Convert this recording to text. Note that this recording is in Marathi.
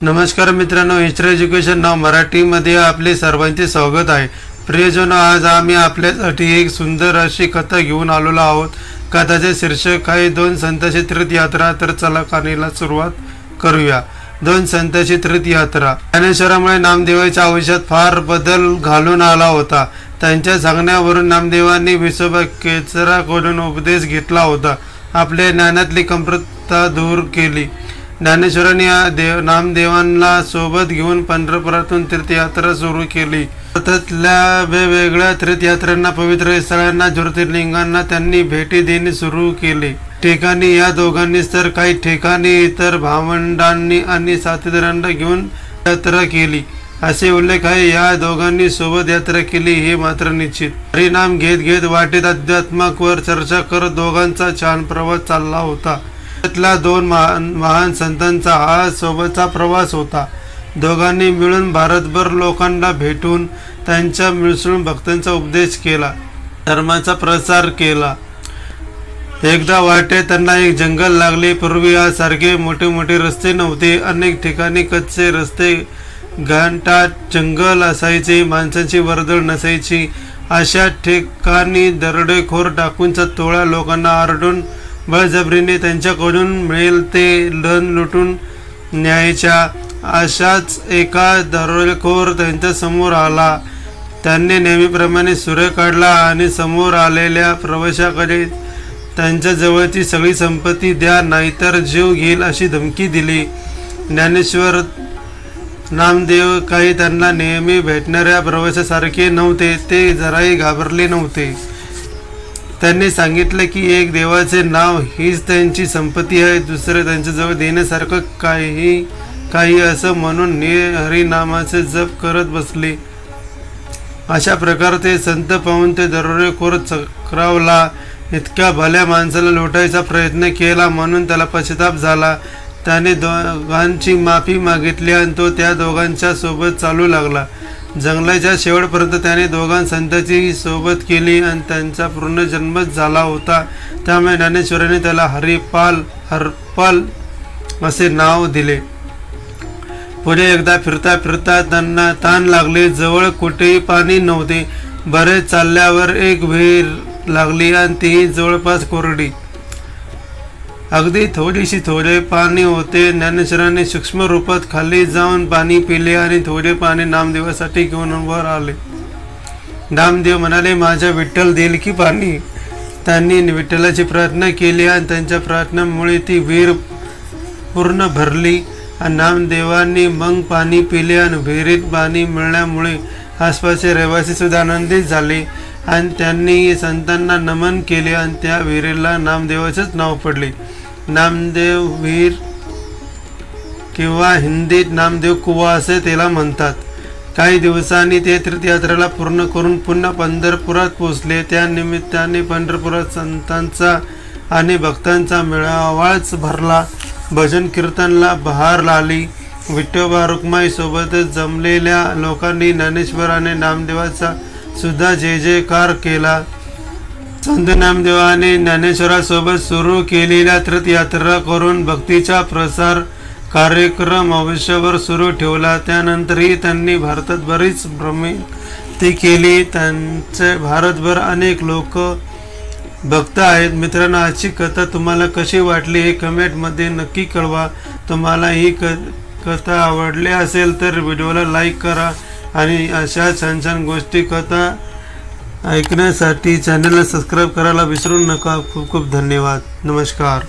नमस्कार मित्रांनो, हिस्ट्री एज्युकेशन नाव मराठीमध्ये आपले सर्वांचे स्वागत आहे। प्रियजन, आज आम्ही आपल्यासाठी एक सुंदर अशी कथा घेऊन आलेलो आहोत। कथाचे शीर्षक आहे दोन संतांची तीर्थयात्रा। तर चला कहाणीला सुरुवात करूया। दोन संतांची तीर्थयात्रा। ज्ञानेश्वरामुळे नामदेवाच्या आयुष्यात फार बदल घालून आला होता। त्यांच्या सांगण्यावरून नामदेवांनी विसोबा केचराकडून उपदेश घेतला होता, आपल्या ज्ञानातली कमतरता दूर केली। ज्ञानेश्वरांनी नामदेवांना सोबत घेऊन पंढरपुरातून तीर्थयात्रा सुरू केली। भारतातल्या वेगवेगळ्या तीर्थयात्रांना, पवित्र स्थळांना, ज्योतिर्लिंगांना त्यांनी भेटी देणे सुरू केले। ठिकाणी या दोघांनीच तर काही ठिकाणी इतर भावंडांनी आणि साथीदारांना घेऊन यात्रा केली असे उल्लेख आहे। या दोघांनी सोबत यात्रा केली हे मात्र निश्चित। हरिनाम घेत घेत वाटेत अध्यात्मावर चर्चा करत दोघांचा छान प्रवास चालला होता। त्यातल्या दोन महान संतांचा हा सोबतचा प्रवास होता। दोघांनी मिळून भारतभर लोकांना भेटून त्यांच्या मिसळून भक्तांचा उपदेश केला, धर्माचा प्रसार केला। एकदा वाटेत त्यांना एक जंगल लागले। पूर्वी यासारखे मोठे मोठे रस्ते नव्हते। अनेक ठिकाणी कच्चे रस्ते, घनदाट जंगल असायचे, माणसांची वर्दळ नसायची। अशा ठिकाणी दरोडेखोर डाकूंचा टोळा लोकांना आरडून बळजबरीने त्यांच्याकडून मिळेल ते धन लुटून न्यायच्या। अशाच एका दरोडेखोर त्यांच्या समोर आला। त्यांनी नेहमीप्रमाणे सूर्य काढला आणि समोर आलेल्या प्रवाशाकडे त्यांच्या जवळची सगळी संपत्ती द्या, नाहीतर जीव घेईल अशी धमकी दिली। ज्ञानेश्वर नामदेव काही त्यांना नेहमी भेटणाऱ्या प्रवाशासारखे नव्हते। ते जराही घाबरले नव्हते। त्यांनी सांगितले की एक देवाचे नाव हीच त्यांची संपत्ती आहे, दुसरे त्यांच्याजवळ देण्यासारखं काही असं म्हणून हरिनामाचे जप करत बसले। अशा प्रकारचे संत पाहून ते दरोडेखोर चक्रावला। इतक्या भल्या माणसाला लुटायचा प्रयत्न केला म्हणून त्याला पश्चाताप झाला। त्याने दोघांची माफी मागितली आणि तो त्या दोघांच्या सोबत चालू लागला। जंगलाच्या शेवटपर्यंत त्याने दोघां संतांची सोबत केली आणि त्यांचा पूर्ण जन्मच झाला होता। त्यामुळे ज्ञानेश्वरांनी त्याला हरपाल असे नाव दिले। पुढे एकदा फिरता फिरता त्यांना ताण लागले। जवळ कुठेही पाणी नव्हते। बरेच चालल्यावर एक विहीर लागली आणि ती जवळपास कोरडी, अगदी थोडे पाणी होते। ज्ञानेश्वरांनी सूक्ष्म रूपात खाली जाऊन पाणी पिले आणि थोडे पाणी नामदेवासाठी घेऊन वर आले। नामदेव म्हणाले, माझ्या विठ्ठल देईल की पाणी। त्यांनी विठ्ठलाची प्रार्थना केली आणि त्यांच्या प्रार्थनेमुळे ती विहीर पूर्ण भरली आणि नामदेवांनी मग पाणी पिले आणि विहिरीत पाणी मिळाल्यामुळे आसपासचे रहिवासी सुद्धा आनंदित झाले आणि त्यांनी संतांना नमन केले आणि त्या विहिरीला नामदेवाचेच नाव पडले। नामदेव विहीर किंवा हिंदीत नामदेव कुवा असे त्याला म्हणतात। काही दिवसांनी ते तीर्थयात्रेला पूर्ण करून पुन्हा पंढरपुरात पोहोचले। त्या निमित्ताने पंढरपुरात संतांचा आणि भक्तांचा मेळावाच भरला। भजन कीर्तनला बहार आली। विठोबा रुक्माई सोबतच जमलेल्या लोकांनी ज्ञानेश्वर आणि नामदेवाचा सुद्धा जय जयकार केला। संत नामदेवाने ज्ञानेश्वरासोबत सुरू केलेल्या तीर्थयात्रा करून भक्तीचा प्रसार कार्यक्रम आयुष्यभर सुरू ठेवला। त्यानंतरही त्यांनी भारतात बरीच भ्रमंती केली। त्यांचे भारतभर अनेक लोक भक्त आहेत। मित्रांनो, आजची कथा तुम्हाला कशी वाटली हे कमेंटमध्ये नक्की कळवा। तुम्हाला ही कथा आवडली असेल तर व्हिडिओला लाईक करा आणि अशा छान छान गोष्टी कथा ऐकण्यासाठी चॅनलला सबस्क्राईब करायला विसरू नका। खूप खूप धन्यवाद। नमस्कार।